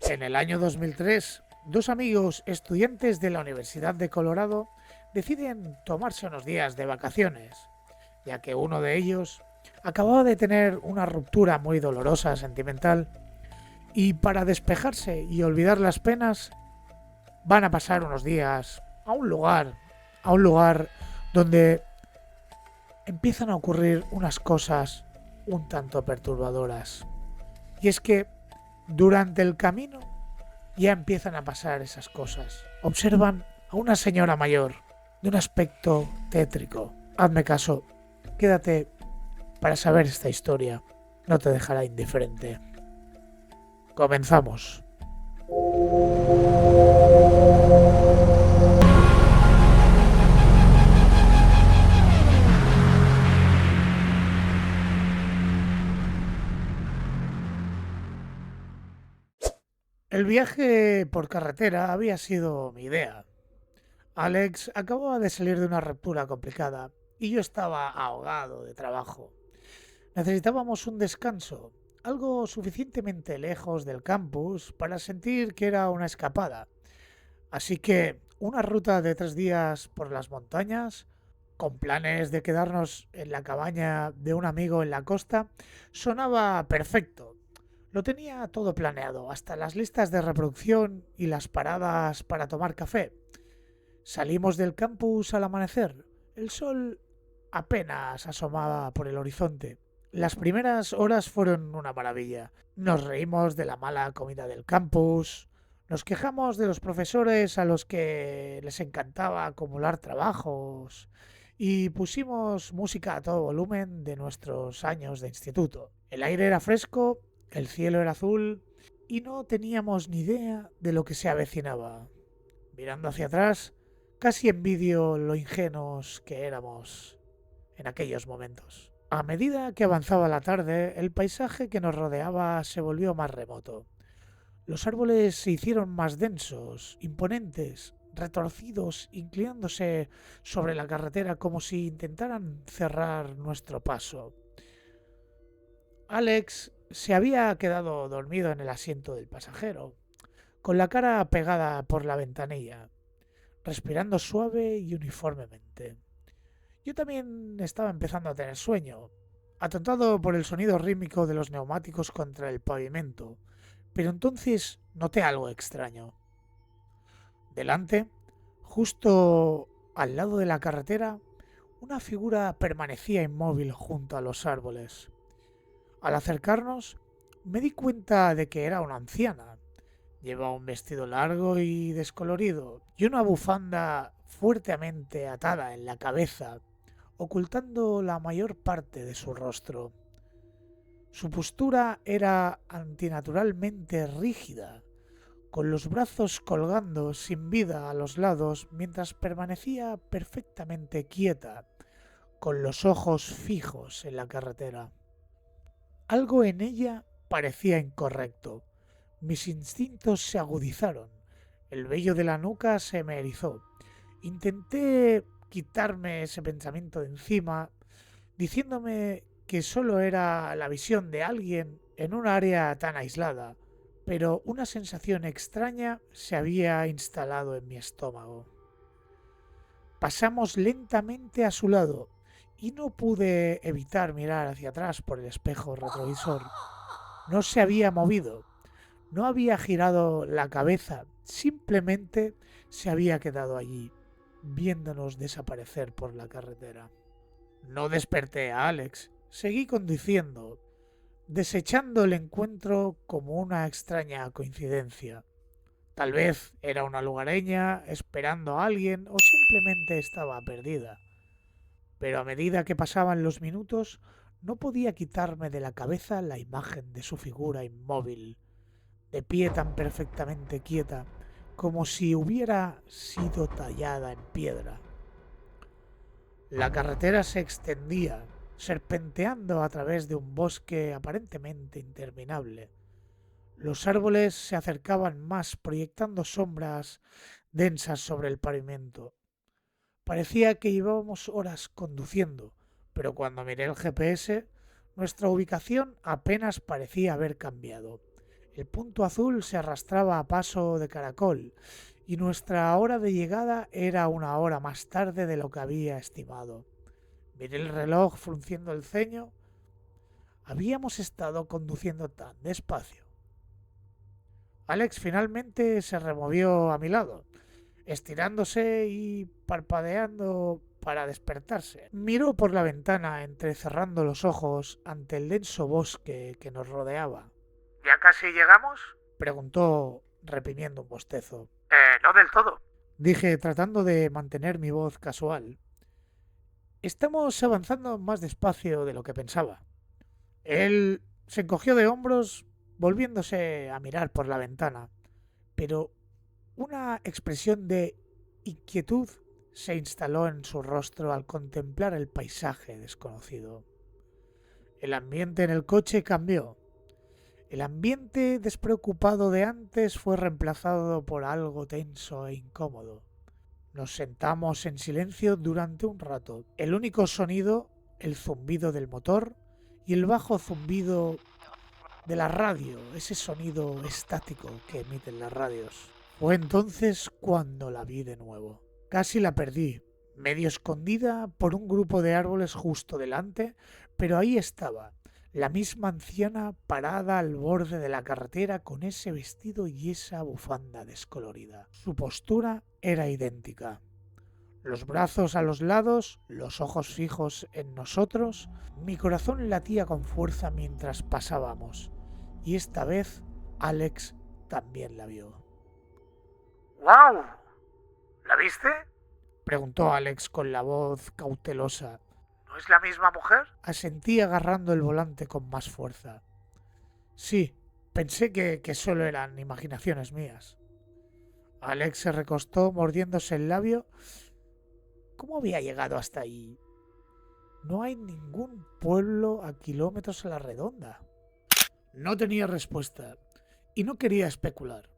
En el año 2003, dos amigos estudiantes de la Universidad de Colorado deciden tomarse unos días de vacaciones, ya que uno de ellos acababa de tener una ruptura muy dolorosa sentimental y para despejarse y olvidar las penas van a pasar unos días a un lugar donde empiezan a ocurrir unas cosas un tanto perturbadoras. Y es que durante el camino ya empiezan a pasar esas cosas. Observan a una señora mayor de un aspecto tétrico. Hazme caso, quédate para saber esta historia. No te dejará indiferente. Comenzamos. El viaje por carretera había sido mi idea. Alex acababa de salir de una ruptura complicada y yo estaba ahogado de trabajo. Necesitábamos un descanso, algo suficientemente lejos del campus para sentir que era una escapada. Así que una ruta de 3 días por las montañas, con planes de quedarnos en la cabaña de un amigo en la costa, sonaba perfecto. Lo tenía todo planeado, hasta las listas de reproducción y las paradas para tomar café. Salimos del campus al amanecer. El sol apenas asomaba por el horizonte. Las primeras horas fueron una maravilla. Nos reímos de la mala comida del campus, nos quejamos de los profesores a los que les encantaba acumular trabajos y pusimos música a todo volumen de nuestros años de instituto. El aire era fresco, el cielo era azul y no teníamos ni idea de lo que se avecinaba. Mirando hacia atrás, casi envidio lo ingenuos que éramos en aquellos momentos. A medida que avanzaba la tarde, el paisaje que nos rodeaba se volvió más remoto. Los árboles se hicieron más densos, imponentes, retorcidos, inclinándose sobre la carretera como si intentaran cerrar nuestro paso. Alex se había quedado dormido en el asiento del pasajero, con la cara pegada por la ventanilla, respirando suave y uniformemente. Yo también estaba empezando a tener sueño, atontado por el sonido rítmico de los neumáticos contra el pavimento, pero entonces noté algo extraño. Delante, justo al lado de la carretera, una figura permanecía inmóvil junto a los árboles. Al acercarnos, me di cuenta de que era una anciana. Llevaba un vestido largo y descolorido y una bufanda fuertemente atada en la cabeza, ocultando la mayor parte de su rostro. Su postura era antinaturalmente rígida, con los brazos colgando sin vida a los lados mientras permanecía perfectamente quieta, con los ojos fijos en la carretera. Algo en ella parecía incorrecto. Mis instintos se agudizaron. El vello de la nuca se me erizó. Intenté quitarme ese pensamiento de encima, diciéndome que solo era la visión de alguien en un área tan aislada, pero una sensación extraña se había instalado en mi estómago. Pasamos lentamente a su lado y no pude evitar mirar hacia atrás por el espejo retrovisor. No se había movido, no había girado la cabeza, simplemente se había quedado allí, viéndonos desaparecer por la carretera. No desperté a Alex, seguí conduciendo, desechando el encuentro como una extraña coincidencia. Tal vez era una lugareña esperando a alguien o simplemente estaba perdida. Pero a medida que pasaban los minutos, no podía quitarme de la cabeza la imagen de su figura inmóvil, de pie tan perfectamente quieta, como si hubiera sido tallada en piedra. La carretera se extendía, serpenteando a través de un bosque aparentemente interminable. Los árboles se acercaban más, proyectando sombras densas sobre el pavimento. Parecía que llevábamos horas conduciendo, pero cuando miré el GPS, nuestra ubicación apenas parecía haber cambiado. El punto azul se arrastraba a paso de caracol y nuestra hora de llegada era una hora más tarde de lo que había estimado. Miré el reloj frunciendo el ceño. Habíamos estado conduciendo tan despacio. Alex finalmente se removió a mi lado, estirándose y parpadeando para despertarse. Miró por la ventana entrecerrando los ojos ante el denso bosque que nos rodeaba. ¿Ya casi llegamos? Preguntó reprimiendo un bostezo. No del todo. Dije tratando de mantener mi voz casual. Estamos avanzando más despacio de lo que pensaba. Él se encogió de hombros, volviéndose a mirar por la ventana, pero una expresión de inquietud se instaló en su rostro al contemplar el paisaje desconocido. El ambiente en el coche cambió. El ambiente despreocupado de antes fue reemplazado por algo tenso e incómodo. Nos sentamos en silencio durante un rato. El único sonido, el zumbido del motor y el bajo zumbido de la radio, ese sonido estático que emiten las radios. Fue entonces cuando la vi de nuevo. Casi la perdí, medio escondida por un grupo de árboles justo delante, pero ahí estaba, la misma anciana parada al borde de la carretera con ese vestido y esa bufanda descolorida. Su postura era idéntica. Los brazos a los lados, los ojos fijos en nosotros. Mi corazón latía con fuerza mientras pasábamos. Y esta vez Alex también la vio. ¡Wow! ¿La viste? Preguntó Alex con la voz cautelosa. ¿No es la misma mujer? Asentí agarrando el volante con más fuerza. Sí, pensé que solo eran imaginaciones mías. Alex se recostó mordiéndose el labio. ¿Cómo había llegado hasta ahí? No hay ningún pueblo a kilómetros a la redonda. No tenía respuesta y no quería especular.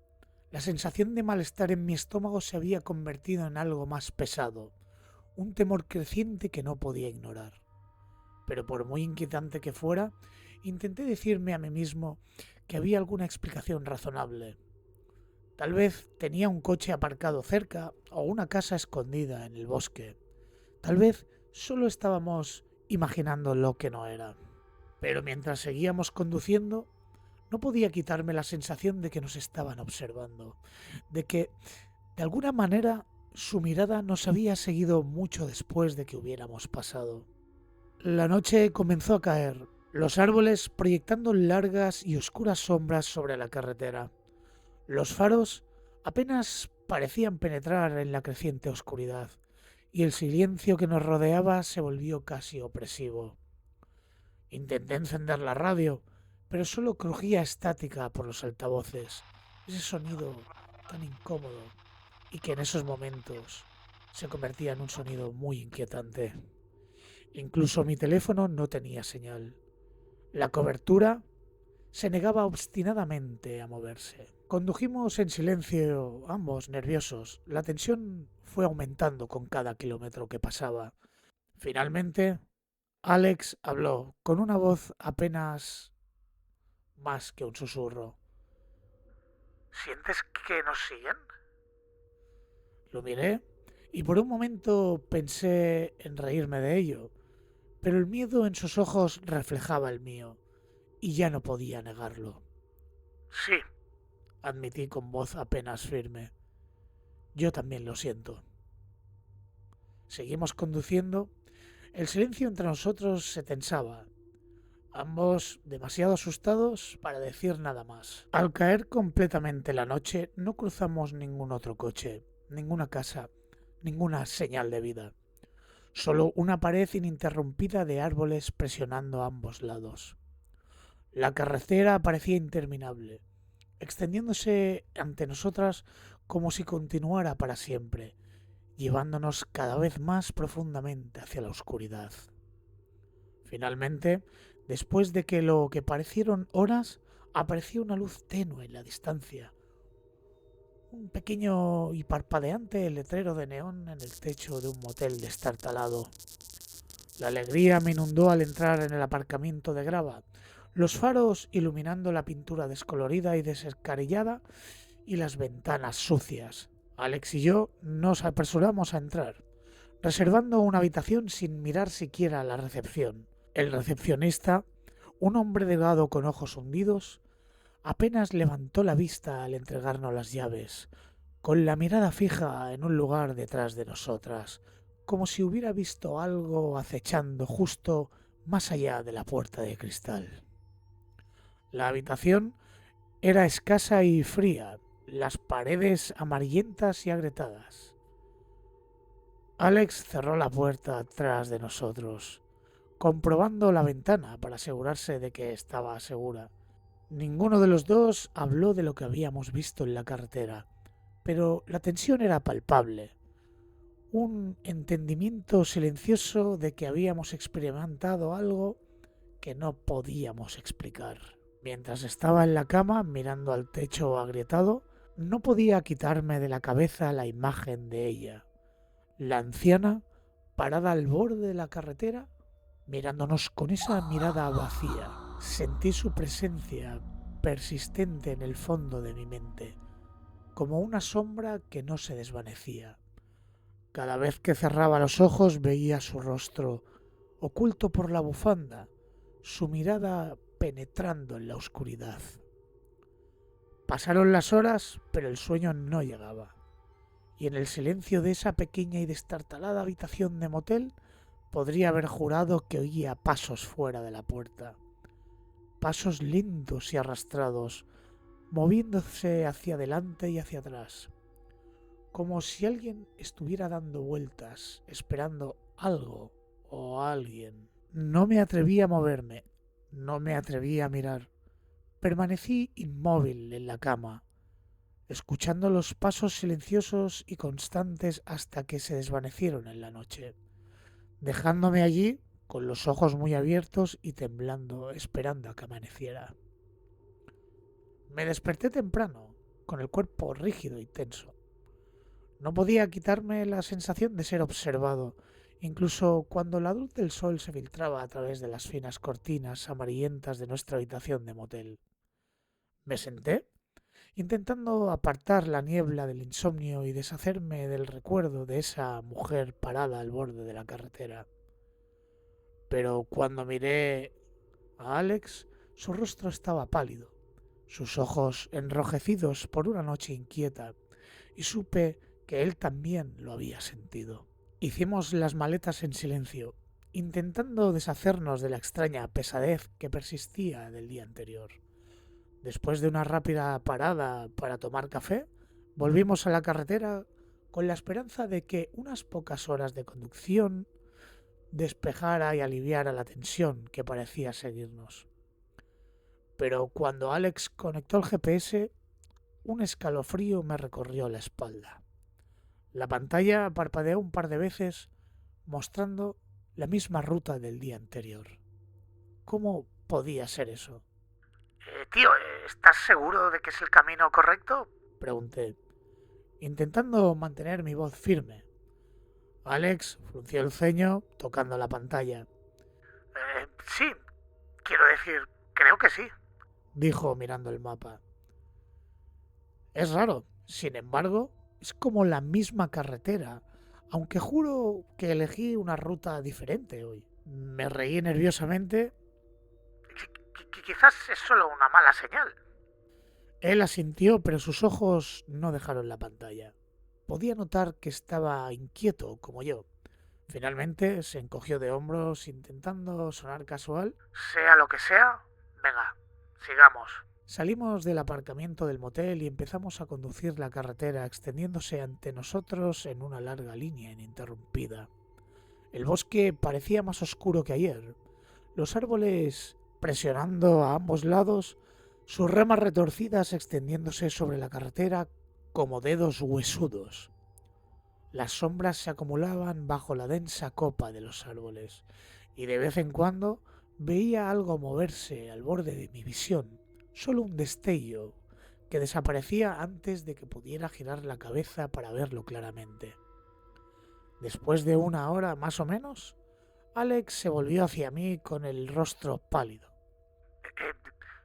La sensación de malestar en mi estómago se había convertido en algo más pesado, un temor creciente que no podía ignorar. Pero por muy inquietante que fuera, intenté decirme a mí mismo que había alguna explicación razonable. Tal vez tenía un coche aparcado cerca o una casa escondida en el bosque. Tal vez solo estábamos imaginando lo que no era. Pero mientras seguíamos conduciendo, no podía quitarme la sensación de que nos estaban observando, de que, de alguna manera, su mirada nos había seguido mucho después de que hubiéramos pasado. La noche comenzó a caer, los árboles proyectando largas y oscuras sombras sobre la carretera. Los faros apenas parecían penetrar en la creciente oscuridad, y el silencio que nos rodeaba se volvió casi opresivo. Intenté encender la radio, pero solo crujía estática por los altavoces, ese sonido tan incómodo y que en esos momentos se convertía en un sonido muy inquietante. Incluso mi teléfono no tenía señal. La cobertura se negaba obstinadamente a moverse. Condujimos en silencio, ambos nerviosos. La tensión fue aumentando con cada kilómetro que pasaba. Finalmente, Alex habló con una voz apenas más que un susurro. ¿Sientes que nos siguen? Lo miré y por un momento pensé en reírme de ello, pero el miedo en sus ojos reflejaba el mío y ya no podía negarlo. Sí. Admití con voz apenas firme. Yo también lo siento. Seguimos conduciendo. El silencio entre nosotros se tensaba, ambos demasiado asustados para decir nada más. Al caer completamente la noche, no cruzamos ningún otro coche, ninguna casa, ninguna señal de vida. Solo una pared ininterrumpida de árboles presionando a ambos lados. La carretera parecía interminable, extendiéndose ante nosotras como si continuara para siempre, llevándonos cada vez más profundamente hacia la oscuridad. Finalmente, después de que lo que parecieron horas, apareció una luz tenue en la distancia. Un pequeño y parpadeante letrero de neón en el techo de un motel destartalado. La alegría me inundó al entrar en el aparcamiento de grava. los faros iluminando la pintura descolorida y descarillada y las ventanas sucias. Alex y yo nos apresuramos a entrar, reservando una habitación sin mirar siquiera a la recepción. El recepcionista, un hombre delgado con ojos hundidos, apenas levantó la vista al entregarnos las llaves, con la mirada fija en un lugar detrás de nosotras, como si hubiera visto algo acechando justo más allá de la puerta de cristal. La habitación era escasa y fría, las paredes amarillentas y agrietadas. Alex cerró la puerta tras de nosotros, comprobando la ventana para asegurarse de que estaba segura. Ninguno de los dos habló de lo que habíamos visto en la carretera, pero la tensión era palpable. Un entendimiento silencioso de que habíamos experimentado algo que no podíamos explicar. Mientras estaba en la cama mirando al techo agrietado, no podía quitarme de la cabeza la imagen de ella, la anciana parada al borde de la carretera, mirándonos con esa mirada vacía. Sentí su presencia persistente en el fondo de mi mente, como una sombra que no se desvanecía. Cada vez que cerraba los ojos veía su rostro, oculto por la bufanda, su mirada penetrando en la oscuridad. Pasaron las horas, pero el sueño no llegaba, y en el silencio de esa pequeña y destartalada habitación de motel podría haber jurado que oía pasos fuera de la puerta, pasos lentos y arrastrados, moviéndose hacia adelante y hacia atrás, como si alguien estuviera dando vueltas, esperando algo o a alguien. No me atreví a moverme, no me atreví a mirar. Permanecí inmóvil en la cama, escuchando los pasos silenciosos y constantes hasta que se desvanecieron en la noche, dejándome allí con los ojos muy abiertos y temblando, esperando a que amaneciera. Me desperté temprano, con el cuerpo rígido y tenso. No podía quitarme la sensación de ser observado, incluso cuando la luz del sol se filtraba a través de las finas cortinas amarillentas de nuestra habitación de motel. Me senté, intentando apartar la niebla del insomnio y deshacerme del recuerdo de esa mujer parada al borde de la carretera. Pero cuando miré a Alex, su rostro estaba pálido, sus ojos enrojecidos por una noche inquieta, y supe que él también lo había sentido. Hicimos las maletas en silencio, intentando deshacernos de la extraña pesadez que persistía del día anterior. Después de una rápida parada para tomar café, volvimos a la carretera con la esperanza de que unas pocas horas de conducción despejara y aliviara la tensión que parecía seguirnos. Pero cuando Alex conectó el GPS, un escalofrío me recorrió la espalda. La pantalla parpadeó un par de veces, mostrando la misma ruta del día anterior. ¿Cómo podía ser eso? Tío, ¿estás seguro de que es el camino correcto? Pregunté, intentando mantener mi voz firme. Alex frunció el ceño, tocando la pantalla. Sí, quiero decir, creo que sí. Dijo mirando el mapa. Es raro, sin embargo, es como la misma carretera, aunque juro que elegí una ruta diferente hoy. Me reí nerviosamente. Quizás es solo una mala señal. Él asintió, pero sus ojos no dejaron la pantalla. Podía notar que estaba inquieto, como yo. Finalmente se encogió de hombros, intentando sonar casual. Sea lo que sea, venga, sigamos. Salimos del aparcamiento del motel y empezamos a conducir la carretera, extendiéndose ante nosotros en una larga línea ininterrumpida. El bosque parecía más oscuro que ayer. Los árboles presionando a ambos lados, sus ramas retorcidas extendiéndose sobre la carretera como dedos huesudos. Las sombras se acumulaban bajo la densa copa de los árboles, y de vez en cuando veía algo moverse al borde de mi visión, solo un destello que desaparecía antes de que pudiera girar la cabeza para verlo claramente. Después de una hora más o menos, Alex se volvió hacia mí con el rostro pálido. Eh,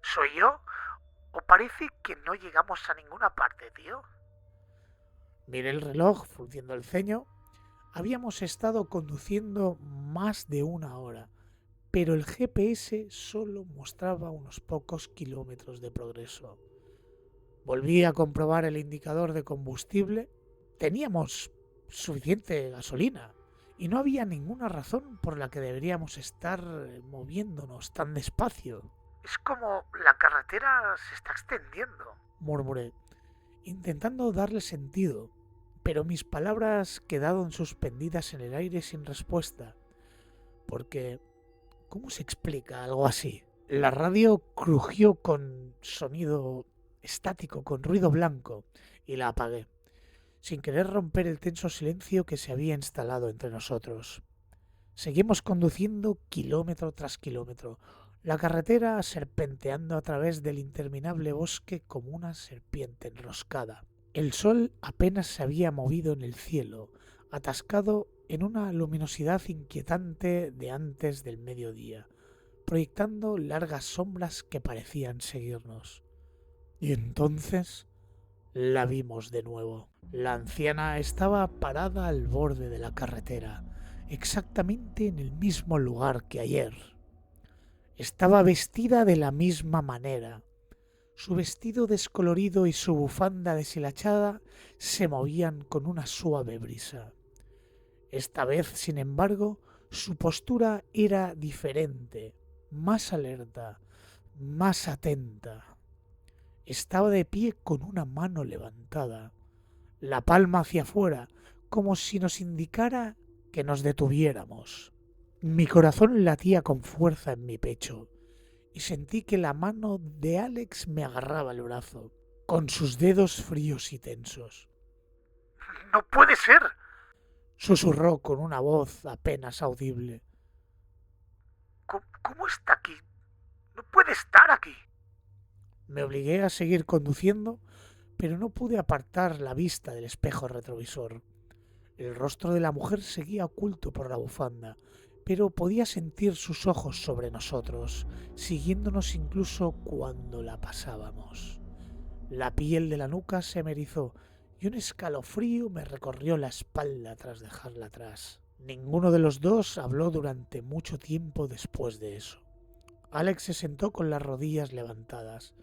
¿Soy yo? ¿O parece que no llegamos a ninguna parte, tío? Miré el reloj, frunciendo el ceño. Habíamos estado conduciendo más de una hora, pero el GPS solo mostraba unos pocos kilómetros de progreso. Volví a comprobar el indicador de combustible. Teníamos suficiente gasolina y no había ninguna razón por la que deberíamos estar moviéndonos tan despacio, Es como la carretera se está extendiendo. murmuré, intentando darle sentido, pero mis palabras quedaron suspendidas en el aire sin respuesta, porque ¿cómo se explica algo así? La radio crujió con sonido estático, con ruido blanco, y la apagué, sin querer romper el tenso silencio que se había instalado entre nosotros. Seguimos conduciendo kilómetro tras kilómetro, la carretera serpenteando a través del interminable bosque como una serpiente enroscada. El sol apenas se había movido en el cielo, atascado en una luminosidad inquietante de antes del mediodía, proyectando largas sombras que parecían seguirnos. Y entonces la vimos de nuevo. La anciana estaba parada al borde de la carretera, exactamente en el mismo lugar que ayer. Estaba vestida de la misma manera. Su vestido descolorido y su bufanda deshilachada se movían con una suave brisa. Esta vez, sin embargo, su postura era diferente, más alerta, más atenta. Estaba de pie con una mano levantada, la palma hacia afuera, como si nos indicara que nos detuviéramos. Mi corazón latía con fuerza en mi pecho y sentí que la mano de Alex me agarraba el brazo, con sus dedos fríos y tensos. ¡No puede ser! Susurró con una voz apenas audible. ¿Cómo está aquí? No puede estar aquí. Me obligué a seguir conduciendo, pero no pude apartar la vista del espejo retrovisor. El rostro de la mujer seguía oculto por la bufanda, pero podía sentir sus ojos sobre nosotros, siguiéndonos incluso cuando la pasábamos. La piel de la nuca se me erizó y un escalofrío me recorrió la espalda tras dejarla atrás. Ninguno de los dos habló durante mucho tiempo después de eso. Alex se sentó con las rodillas levantadas,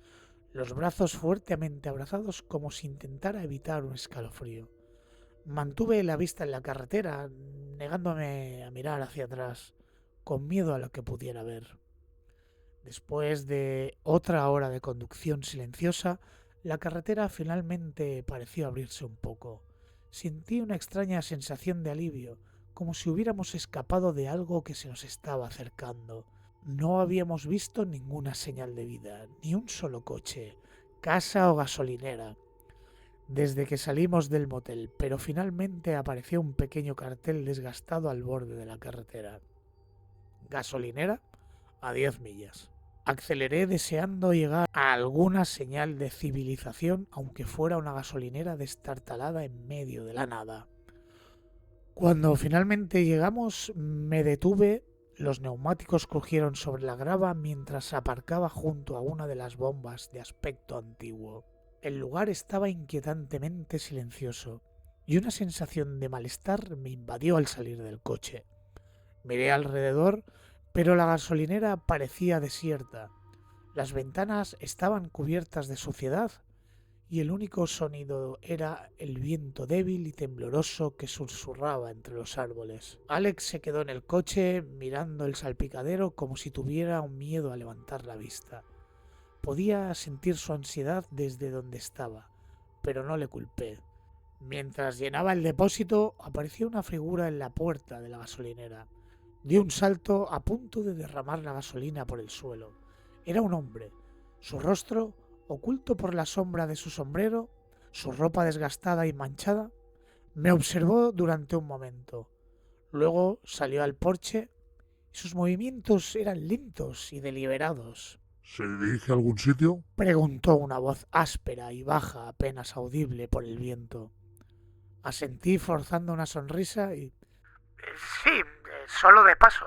los brazos fuertemente abrazados como si intentara evitar un escalofrío. Mantuve la vista en la carretera, negándome a mirar hacia atrás, con miedo a lo que pudiera ver. Después de otra hora de conducción silenciosa, la carretera finalmente pareció abrirse un poco. Sentí una extraña sensación de alivio, como si hubiéramos escapado de algo que se nos estaba acercando. No habíamos visto ninguna señal de vida, ni un solo coche, casa o gasolinera, desde que salimos del motel, pero finalmente apareció un pequeño cartel desgastado al borde de la carretera. Gasolinera a 10 millas. Aceleré deseando llegar a alguna señal de civilización, aunque fuera una gasolinera destartalada en medio de la nada. Cuando finalmente llegamos, me detuve. Los neumáticos crujieron sobre la grava mientras aparcaba junto a una de las bombas de aspecto antiguo. El lugar estaba inquietantemente silencioso y una sensación de malestar me invadió al salir del coche. Miré alrededor, pero la gasolinera parecía desierta. Las ventanas estaban cubiertas de suciedad y el único sonido era el viento débil y tembloroso que susurraba entre los árboles. Alex se quedó en el coche mirando el salpicadero como si tuviera un miedo a levantar la vista. Podía sentir su ansiedad desde donde estaba, pero no le culpé. Mientras llenaba el depósito, apareció una figura en la puerta de la gasolinera. Dio un salto a punto de derramar la gasolina por el suelo. Era un hombre. Su rostro, oculto por la sombra de su sombrero, su ropa desgastada y manchada, me observó durante un momento. Luego salió al porche y sus movimientos eran lentos y deliberados. ¿Se dirige a algún sitio? Preguntó una voz áspera y baja apenas audible por el viento. Asentí forzando una sonrisa y Sí, solo de paso.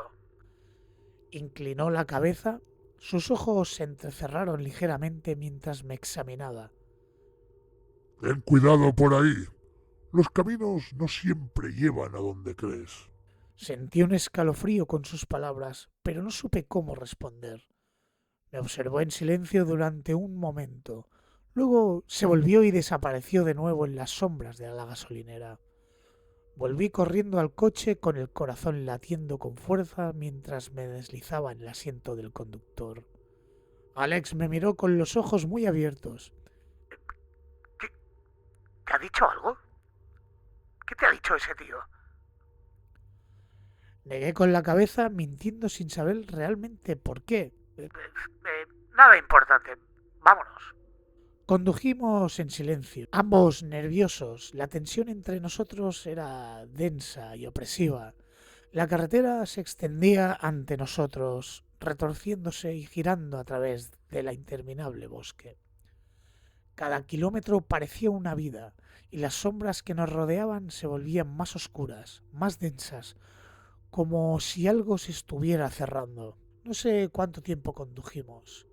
inclinó la cabeza. Sus ojos se entrecerraron ligeramente mientras me examinaba. Ten cuidado por ahí. Los caminos no siempre llevan a donde crees. Sentí un escalofrío con sus palabras, pero no supe cómo responder. Me observó en silencio durante un momento. Luego se volvió y desapareció de nuevo en las sombras de la gasolinera. Volví corriendo al coche con el corazón latiendo con fuerza mientras me deslizaba en el asiento del conductor. Alex me miró con los ojos muy abiertos. ¿Qué, ¿Te ha dicho algo? ¿Qué te ha dicho ese tío? Negué con la cabeza, mintiendo sin saber realmente por qué. Nada importante. Vámonos. Condujimos en silencio, ambos nerviosos. La tensión entre nosotros era densa y opresiva. La carretera se extendía ante nosotros, retorciéndose y girando a través de la interminable bosque. Cada kilómetro parecía una vida, y las sombras que nos rodeaban se volvían más oscuras, más densas, como si algo se estuviera cerrando. No sé cuánto tiempo condujimos.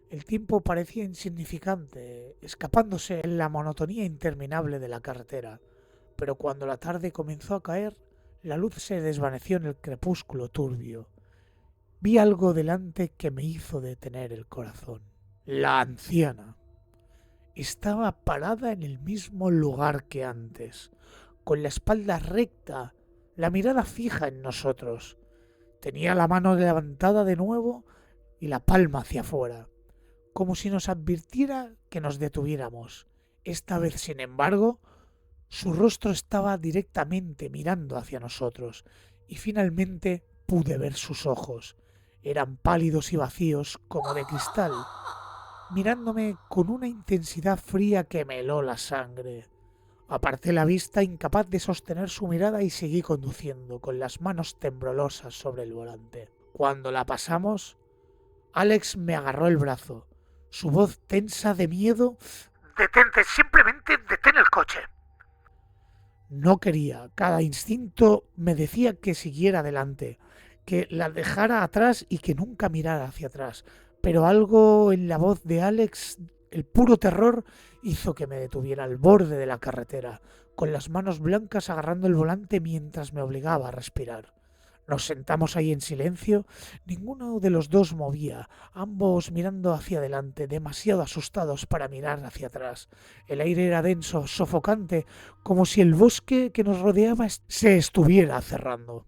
El tiempo parecía insignificante, escapándose en la monotonía interminable de la carretera, pero cuando la tarde comenzó a caer, la luz se desvaneció en el crepúsculo turbio. Vi algo delante que me hizo detener el corazón. La anciana. Estaba parada en el mismo lugar que antes, con la espalda recta, la mirada fija en nosotros. Tenía la mano levantada de nuevo y la palma hacia afuera, como si nos advirtiera que nos detuviéramos. Esta vez, sin embargo, su rostro estaba directamente mirando hacia nosotros, y finalmente pude ver sus ojos. Eran pálidos y vacíos como de cristal, mirándome con una intensidad fría que me heló la sangre. Aparté la vista, incapaz de sostener su mirada, y seguí conduciendo, con las manos temblorosas sobre el volante. Cuando la pasamos, Alex me agarró el brazo, su voz tensa de miedo. Detente, simplemente detén el coche. No quería, cada instinto me decía que siguiera adelante, que la dejara atrás y que nunca mirara hacia atrás. Pero algo en la voz de Alex, el puro terror, hizo que me detuviera al borde de la carretera, con las manos blancas agarrando el volante mientras me obligaba a respirar. Nos sentamos ahí en silencio, ninguno de los dos movía, ambos mirando hacia adelante, demasiado asustados para mirar hacia atrás. El aire era denso, sofocante, como si el bosque que nos rodeaba se estuviera cerrando.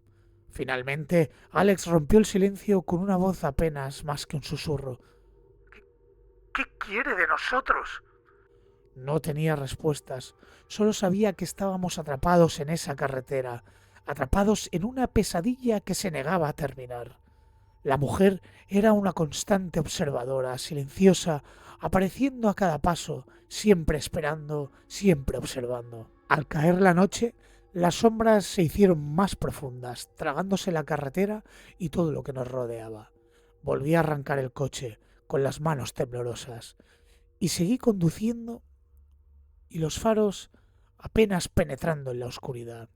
Finalmente, Alex rompió el silencio con una voz apenas más que un susurro. ¿Qué quiere de nosotros? No tenía respuestas, solo sabía que estábamos atrapados en esa carretera, atrapados en una pesadilla que se negaba a terminar. La mujer era una constante observadora, silenciosa, apareciendo a cada paso, siempre esperando, siempre observando. Al caer la noche, las sombras se hicieron más profundas, tragándose la carretera y todo lo que nos rodeaba. Volví a arrancar el coche, con las manos temblorosas, y seguí conduciendo, y los faros apenas penetrando en la oscuridad.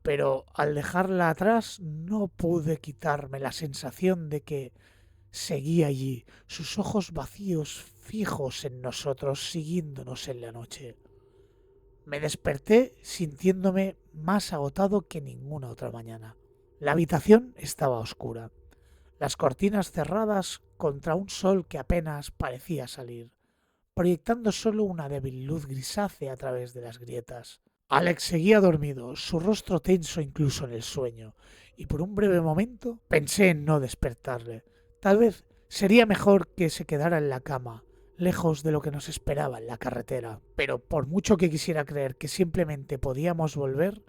Pero al dejarla atrás no pude quitarme la sensación de que seguía allí, sus ojos vacíos fijos en nosotros, siguiéndonos en la noche. Me desperté sintiéndome más agotado que ninguna otra mañana. La habitación estaba oscura, las cortinas cerradas contra un sol que apenas parecía salir, proyectando solo una débil luz grisácea a través de las grietas. Alex seguía dormido, su rostro tenso incluso en el sueño, y por un breve momento pensé en no despertarle. Tal vez sería mejor que se quedara en la cama, lejos de lo que nos esperaba en la carretera. Pero por mucho que quisiera creer que simplemente podíamos volver,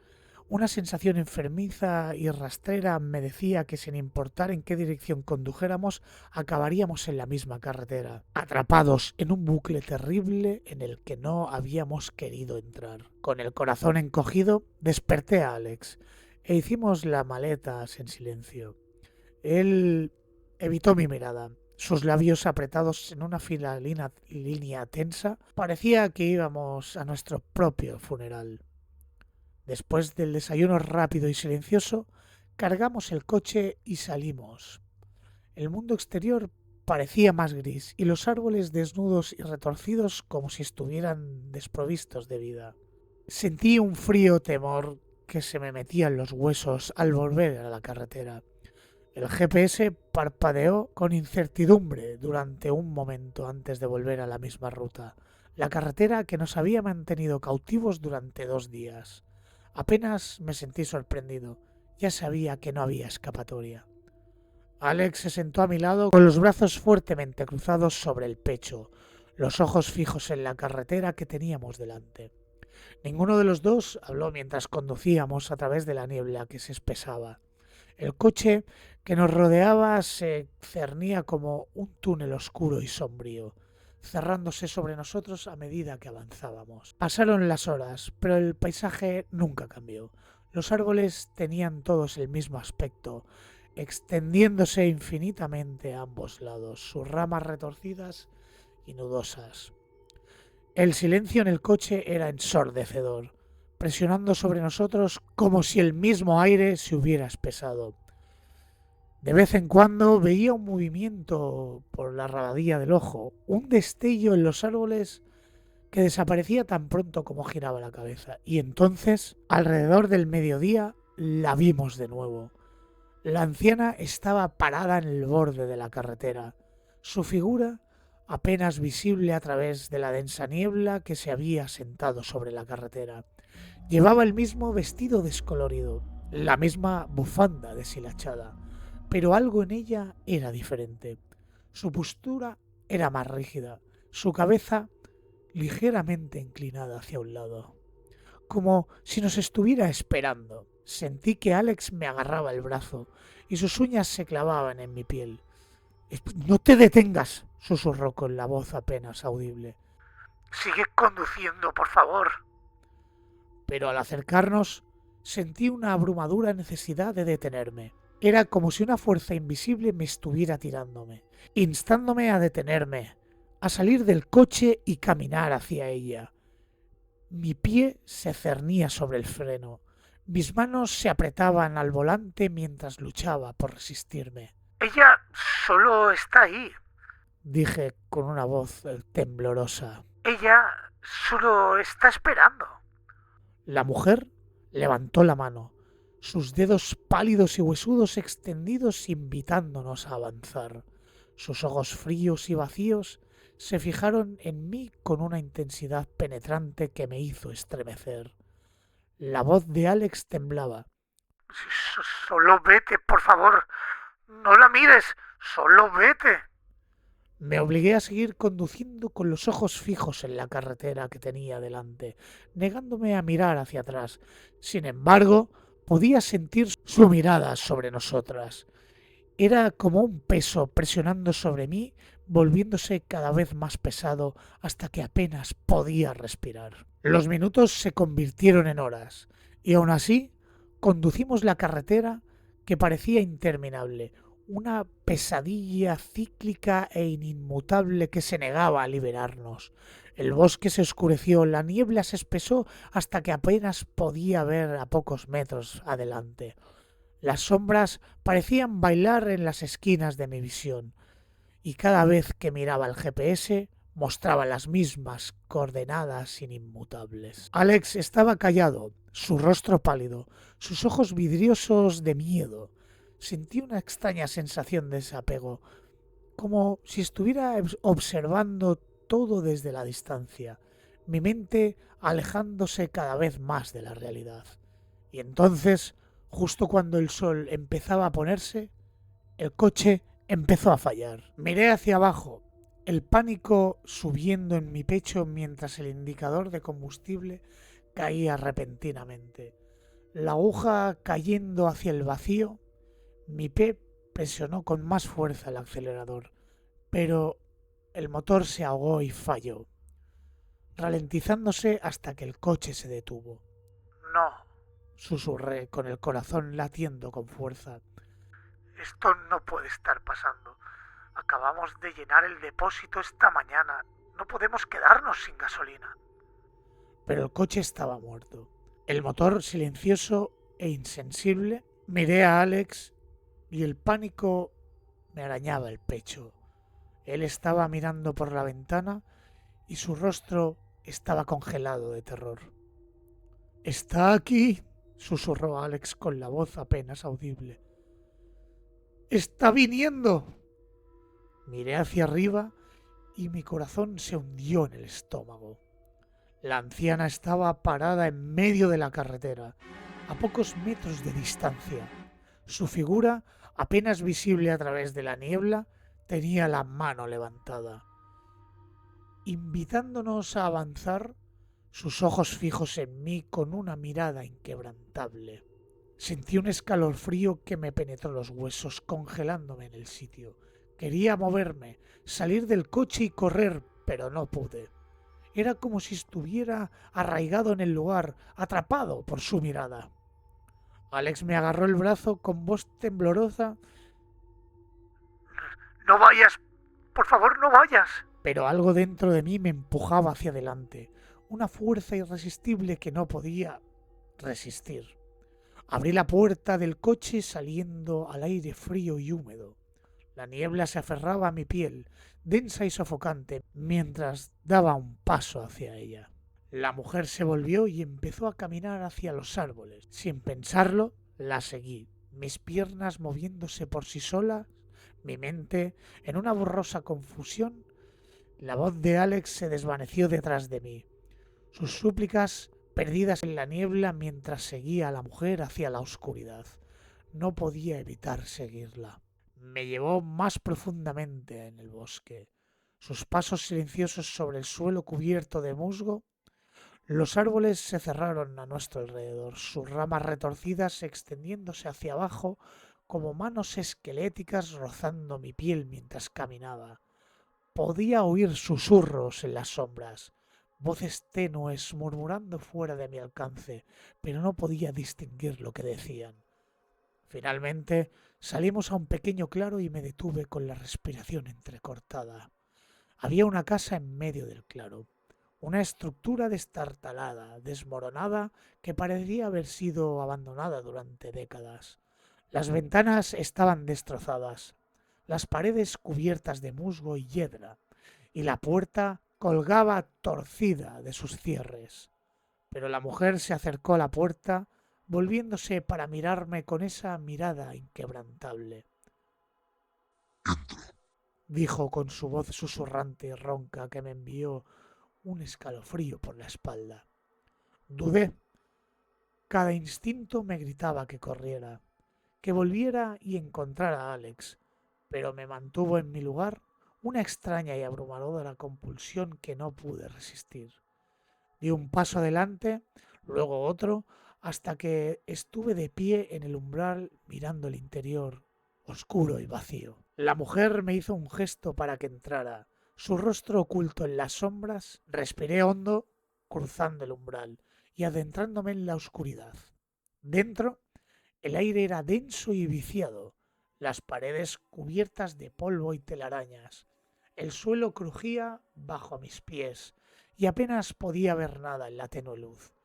una sensación enfermiza y rastrera me decía que sin importar en qué dirección condujéramos, acabaríamos en la misma carretera, atrapados en un bucle terrible en el que no habíamos querido entrar. Con el corazón encogido, desperté a Alex e hicimos la maleta en silencio. Él evitó mi mirada. Sus labios apretados en una línea tensa, parecía que íbamos a nuestro propio funeral. Después del desayuno rápido y silencioso, cargamos el coche y salimos. El mundo exterior parecía más gris y los árboles desnudos y retorcidos como si estuvieran desprovistos de vida. Sentí un frío temor que se me metía en los huesos al volver a la carretera. El GPS parpadeó con incertidumbre durante un momento antes de volver a la misma ruta, la carretera que nos había mantenido cautivos durante 2 días. Apenas me sentí sorprendido, ya sabía que no había escapatoria. Alex se sentó a mi lado con los brazos fuertemente cruzados sobre el pecho, los ojos fijos en la carretera que teníamos delante. Ninguno de los dos habló mientras conducíamos a través de la niebla que se espesaba. El coche que nos rodeaba se cernía como un túnel oscuro y sombrío, cerrándose sobre nosotros a medida que avanzábamos. Pasaron las horas, pero el paisaje nunca cambió. Los árboles tenían todos el mismo aspecto, extendiéndose infinitamente a ambos lados, sus ramas retorcidas y nudosas. El silencio en el coche era ensordecedor, presionando sobre nosotros como si el mismo aire se hubiera espesado. De vez en cuando veía un movimiento por la rabadilla del ojo, un destello en los árboles que desaparecía tan pronto como giraba la cabeza. Y entonces, alrededor del mediodía, la vimos de nuevo. La anciana estaba parada en el borde de la carretera, su figura apenas visible a través de la densa niebla que se había sentado sobre la carretera. Llevaba el mismo vestido descolorido, la misma bufanda deshilachada, pero algo en ella era diferente. Su postura era más rígida, su cabeza ligeramente inclinada hacia un lado, como si nos estuviera esperando. Sentí que Alex me agarraba el brazo y sus uñas se clavaban en mi piel. «No te detengas», susurró con la voz apenas audible. Sigue conduciendo, por favor. Pero al acercarnos sentí una abrumadora necesidad de detenerme. Era como si una fuerza invisible me estuviera tirándome, instándome a detenerme, a salir del coche y caminar hacia ella. Mi pie se cernía sobre el freno. Mis manos se apretaban al volante mientras luchaba por resistirme. Ella solo está ahí. Dije con una voz temblorosa. Ella solo está esperando. La mujer levantó la mano, sus dedos pálidos y huesudos extendidos invitándonos a avanzar. Sus ojos fríos y vacíos se fijaron en mí con una intensidad penetrante que me hizo estremecer. La voz de Alex temblaba. Solo vete, por favor. No la mires. Solo vete. Me obligué a seguir conduciendo con los ojos fijos en la carretera que tenía delante, negándome a mirar hacia atrás. Sin embargo, podía sentir su mirada sobre nosotras. Era como un peso presionando sobre mí, volviéndose cada vez más pesado hasta que apenas podía respirar. Los minutos se convirtieron en horas, y aún así conducimos la carretera que parecía interminable, una pesadilla cíclica e inmutable que se negaba a liberarnos. El bosque se oscureció, la niebla se espesó hasta que apenas podía ver a pocos metros adelante. Las sombras parecían bailar en las esquinas de mi visión, y cada vez que miraba el GPS mostraba las mismas coordenadas inmutables. Alex estaba callado, su rostro pálido, sus ojos vidriosos de miedo. Sentí una extraña sensación de desapego, como si estuviera observando todo desde la distancia, mi mente alejándose cada vez más de la realidad. Y entonces, justo cuando el sol empezaba a ponerse, el coche empezó a fallar. Miré hacia abajo, el pánico subiendo en mi pecho mientras el indicador de combustible caía repentinamente. La aguja cayendo hacia el vacío, mi pie presionó con más fuerza el acelerador, pero el motor se ahogó y falló, ralentizándose hasta que el coche se detuvo. No. Susurré con el corazón latiendo con fuerza. Esto no puede estar pasando. Acabamos de llenar el depósito esta mañana. No podemos quedarnos sin gasolina. Pero el coche estaba muerto. El motor silencioso e insensible. Miré a Alex y el pánico me arañaba el pecho. Él estaba mirando por la ventana y su rostro estaba congelado de terror. «Está aquí», susurró Alex con la voz apenas audible. «¡Está viniendo!». Miré hacia arriba y mi corazón se hundió en el estómago. La anciana estaba parada en medio de la carretera, a pocos metros de distancia. Su figura, apenas visible a través de la niebla, tenía la mano levantada, invitándonos a avanzar, sus ojos fijos en mí con una mirada inquebrantable. Sentí un escalofrío que me penetró los huesos, congelándome en el sitio. Quería moverme, salir del coche y correr, pero no pude. Era como si estuviera arraigado en el lugar, atrapado por su mirada. Alex me agarró el brazo con voz temblorosa. No vayas, por favor, no vayas. Pero algo dentro de mí me empujaba hacia adelante, una fuerza irresistible que no podía resistir. Abrí la puerta del coche saliendo al aire frío y húmedo. La niebla se aferraba a mi piel, densa y sofocante, mientras daba un paso hacia ella. La mujer se volvió y empezó a caminar hacia los árboles. Sin pensarlo, la seguí, mis piernas moviéndose por sí solas, mi mente en una borrosa confusión. La voz de Alex se desvaneció detrás de mí, sus súplicas perdidas en la niebla mientras seguía a la mujer hacia la oscuridad. No podía evitar seguirla. Me llevó más profundamente en el bosque. Sus pasos silenciosos sobre el suelo cubierto de musgo. Los árboles se cerraron a nuestro alrededor, sus ramas retorcidas extendiéndose hacia abajo como manos esqueléticas rozando mi piel mientras caminaba. Podía oír susurros en las sombras, voces tenues murmurando fuera de mi alcance, pero no podía distinguir lo que decían. Finalmente salimos a un pequeño claro y me detuve con la respiración entrecortada. Había una casa en medio del claro, una estructura destartalada, desmoronada, que parecía haber sido abandonada durante décadas. Las ventanas estaban destrozadas, las paredes cubiertas de musgo y hiedra, y la puerta colgaba torcida de sus cierres. Pero la mujer se acercó a la puerta, volviéndose para mirarme con esa mirada inquebrantable. Entra. Dijo con su voz susurrante y ronca que me envió un escalofrío por la espalda. Dudé. Cada instinto me gritaba que corriera, que volviera y encontrara a Alex, pero me mantuvo en mi lugar una extraña y abrumadora compulsión que no pude resistir. Di un paso adelante, luego otro, hasta que estuve de pie en el umbral mirando el interior, oscuro y vacío. La mujer me hizo un gesto para que entrara. Su rostro oculto en las sombras, respiré hondo, cruzando el umbral y adentrándome en la oscuridad. Dentro, el aire era denso y viciado, las paredes cubiertas de polvo y telarañas. El suelo crujía bajo mis pies y apenas podía ver nada en la tenue luz.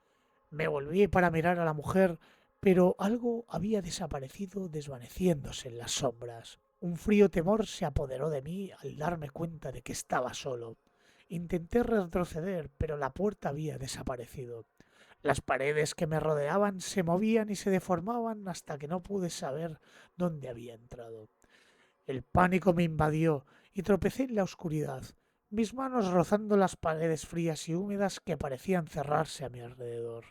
Me volví para mirar a la mujer, pero algo había desaparecido desvaneciéndose en las sombras. Un frío temor se apoderó de mí al darme cuenta de que estaba solo. Intenté retroceder, pero la puerta había desaparecido. Las paredes que me rodeaban se movían y se deformaban hasta que no pude saber dónde había entrado. El pánico me invadió y tropecé en la oscuridad, mis manos rozando las paredes frías y húmedas que parecían cerrarse a mi alrededor.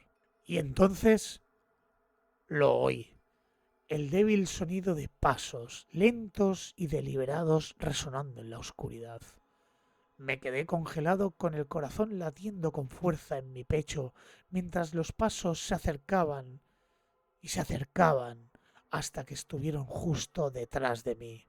Y entonces lo oí. El débil sonido de pasos, lentos y deliberados, resonando en la oscuridad. Me quedé congelado con el corazón latiendo con fuerza en mi pecho, mientras los pasos se acercaban y se acercaban hasta que estuvieron justo detrás de mí.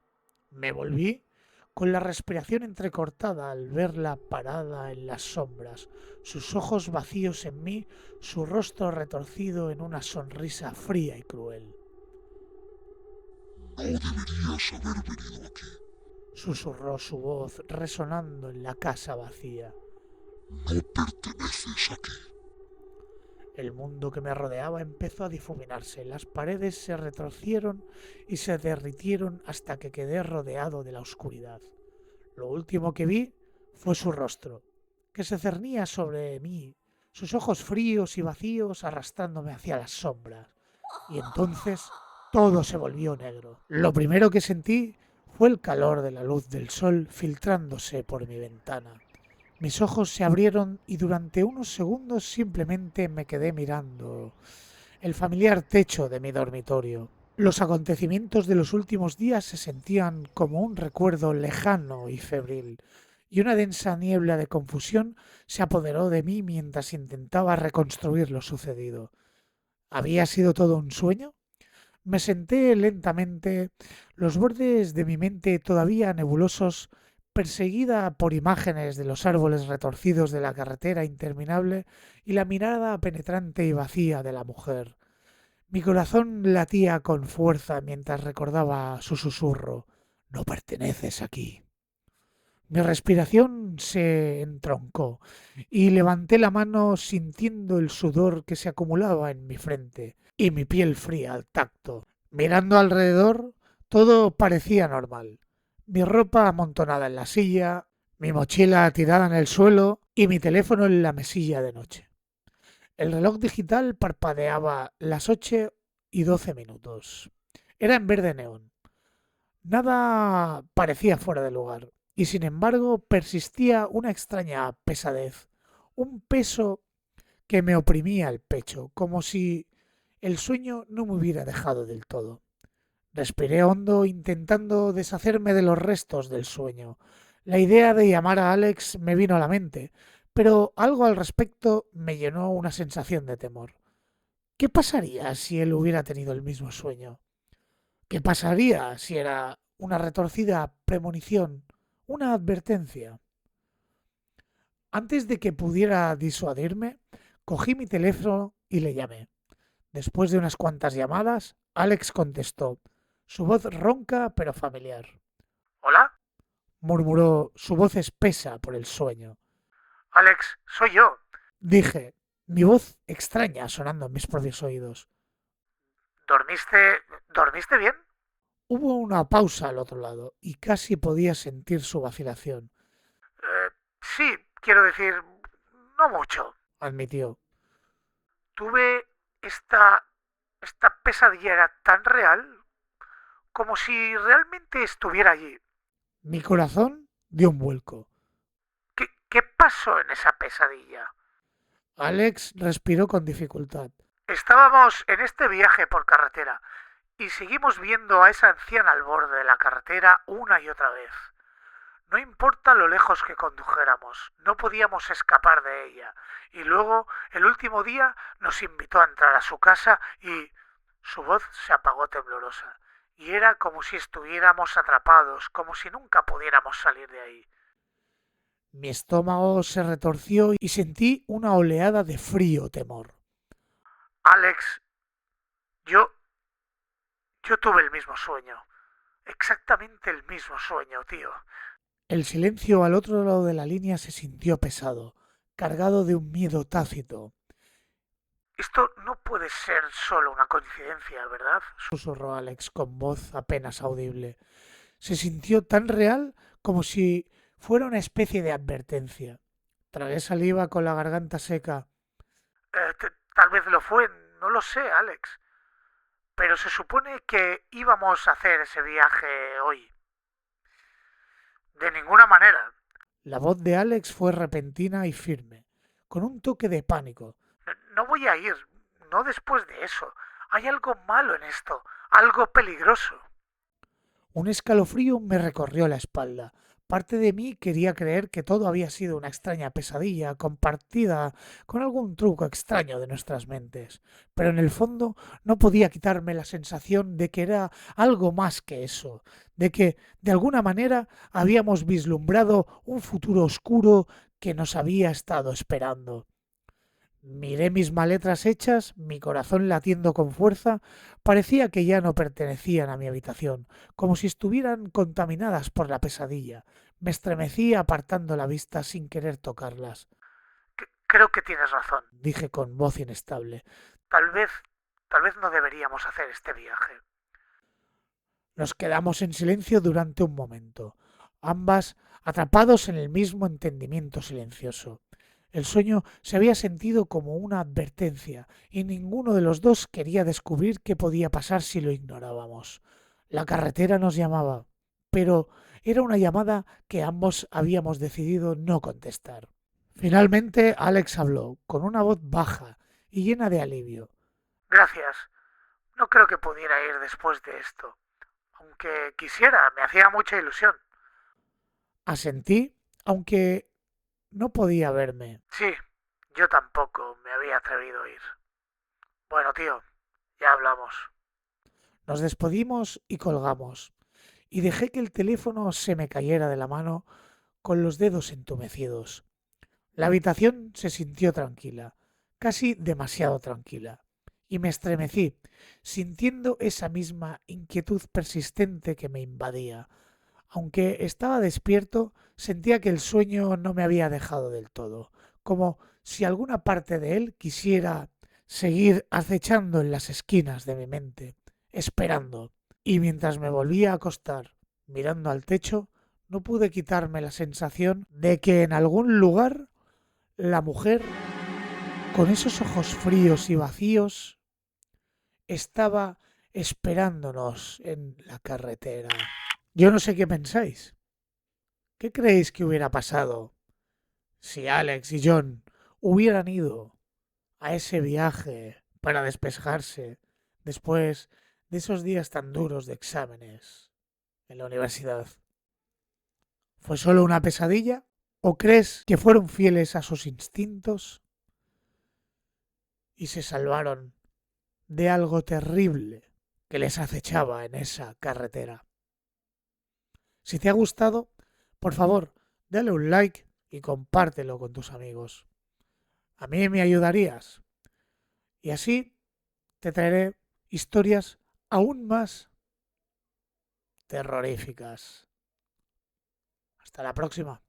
Me volví con la respiración entrecortada al verla parada en las sombras, sus ojos vacíos en mí, su rostro retorcido en una sonrisa fría y cruel. No deberías haber venido aquí. Susurró su voz resonando en la casa vacía. No perteneces aquí. El mundo que me rodeaba empezó a difuminarse, las paredes se retorcieron y se derritieron hasta que quedé rodeado de la oscuridad. Lo último que vi fue su rostro, que se cernía sobre mí, sus ojos fríos y vacíos arrastrándome hacia las sombras. Y entonces todo se volvió negro. Lo primero que sentí fue el calor de la luz del sol filtrándose por mi ventana. Mis ojos se abrieron y durante unos segundos simplemente me quedé mirando el familiar techo de mi dormitorio. Los acontecimientos de los últimos días se sentían como un recuerdo lejano y febril, y una densa niebla de confusión se apoderó de mí mientras intentaba reconstruir lo sucedido. ¿Había sido todo un sueño? Me senté lentamente, los bordes de mi mente todavía nebulosos, perseguida por imágenes de los árboles retorcidos de la carretera interminable y la mirada penetrante y vacía de la mujer. Mi corazón latía con fuerza mientras recordaba su susurro. No perteneces aquí. Mi respiración se entroncó y levanté la mano sintiendo el sudor que se acumulaba en mi frente y mi piel fría al tacto. Mirando alrededor, todo parecía normal. Mi ropa amontonada en la silla, mi mochila tirada en el suelo y mi teléfono en la mesilla de noche. El reloj digital parpadeaba las 8:12. Era en verde neón. Nada parecía fuera de lugar, y sin embargo persistía una extraña pesadez, un peso que me oprimía el pecho, como si el sueño no me hubiera dejado del todo. Respiré hondo intentando deshacerme de los restos del sueño. La idea de llamar a Alex me vino a la mente, pero algo al respecto me llenó una sensación de temor. ¿Qué pasaría si él hubiera tenido el mismo sueño? ¿Qué pasaría si era una retorcida premonición, una advertencia? Antes de que pudiera disuadirme, cogí mi teléfono y le llamé. Después de unas cuantas llamadas, Alex contestó, su voz ronca pero familiar. ¿Hola? Murmuró, su voz espesa por el sueño. Alex, soy yo. Dije, mi voz extraña sonando en mis propios oídos. ¿Dormiste bien? Hubo una pausa al otro lado y casi podía sentir su vacilación, Sí, quiero decir, no mucho. admitió. Tuve esta... Esta pesadilla era tan real como si realmente estuviera allí. Mi corazón dio un vuelco. ¿Qué pasó en esa pesadilla? Alex respiró con dificultad. Estábamos en este viaje por carretera y seguimos viendo a esa anciana al borde de la carretera una y otra vez. No importa lo lejos que condujéramos, no podíamos escapar de ella. Y luego, el último día, nos invitó a entrar a su casa y su voz se apagó temblorosa. Y era como si estuviéramos atrapados, como si nunca pudiéramos salir de ahí. Mi estómago se retorció y sentí una oleada de frío temor. Alex, yo... yo tuve el mismo sueño. Exactamente el mismo sueño, tío. El silencio al otro lado de la línea se sintió pesado, cargado de un miedo tácito. Esto no puede ser solo una coincidencia, ¿verdad? Susurró Alex con voz apenas audible. Se sintió tan real como si fuera una especie de advertencia. Tragué saliva con la garganta seca. Tal vez lo fue, no lo sé, Alex. Pero se supone que íbamos a hacer ese viaje hoy. De ninguna manera. La voz de Alex fue repentina y firme, con un toque de pánico. No voy a ir, no después de eso. Hay algo malo en esto, algo peligroso. Un escalofrío me recorrió la espalda. Parte de mí quería creer que todo había sido una extraña pesadilla compartida con algún truco extraño de nuestras mentes, pero en el fondo no podía quitarme la sensación de que era algo más que eso, de que, de alguna manera, habíamos vislumbrado un futuro oscuro que nos había estado esperando. Miré mis maletas hechas, mi corazón latiendo con fuerza, parecía que ya no pertenecían a mi habitación, como si estuvieran contaminadas por la pesadilla. Me estremecí apartando la vista sin querer tocarlas. Creo que tienes razón. Dije con voz inestable. Tal vez, tal vez no deberíamos hacer este viaje. Nos quedamos en silencio durante un momento. Ambas atrapados en el mismo entendimiento silencioso. El sueño se había sentido como una advertencia y ninguno de los dos quería descubrir qué podía pasar si lo ignorábamos. La carretera nos llamaba, pero era una llamada que ambos habíamos decidido no contestar. Finalmente Alex habló, con una voz baja y llena de alivio. Gracias. No creo que pudiera ir después de esto. Aunque quisiera, me hacía mucha ilusión. Asentí, aunque no podía verme. Sí, yo tampoco me había atrevido a ir. Bueno, tío, ya hablamos. Nos despedimos y colgamos, y dejé que el teléfono se me cayera de la mano con los dedos entumecidos. La habitación se sintió tranquila, casi demasiado tranquila, y me estremecí, sintiendo esa misma inquietud persistente que me invadía. Aunque estaba despierto, sentía que el sueño no me había dejado del todo, como si alguna parte de él quisiera seguir acechando en las esquinas de mi mente, esperando. Y mientras me volvía a acostar, mirando al techo, no pude quitarme la sensación de que en algún lugar la mujer, con esos ojos fríos y vacíos, estaba esperándonos en la carretera. Yo no sé qué pensáis. ¿Qué creéis que hubiera pasado si Alex y John hubieran ido a ese viaje para despejarse después de esos días tan duros de exámenes en la universidad? ¿Fue solo una pesadilla? ¿O crees que fueron fieles a sus instintos y se salvaron de algo terrible que les acechaba en esa carretera? Si te ha gustado, por favor, dale un like y compártelo con tus amigos. A mí me ayudarías. Y así te traeré historias aún más terroríficas. Hasta la próxima.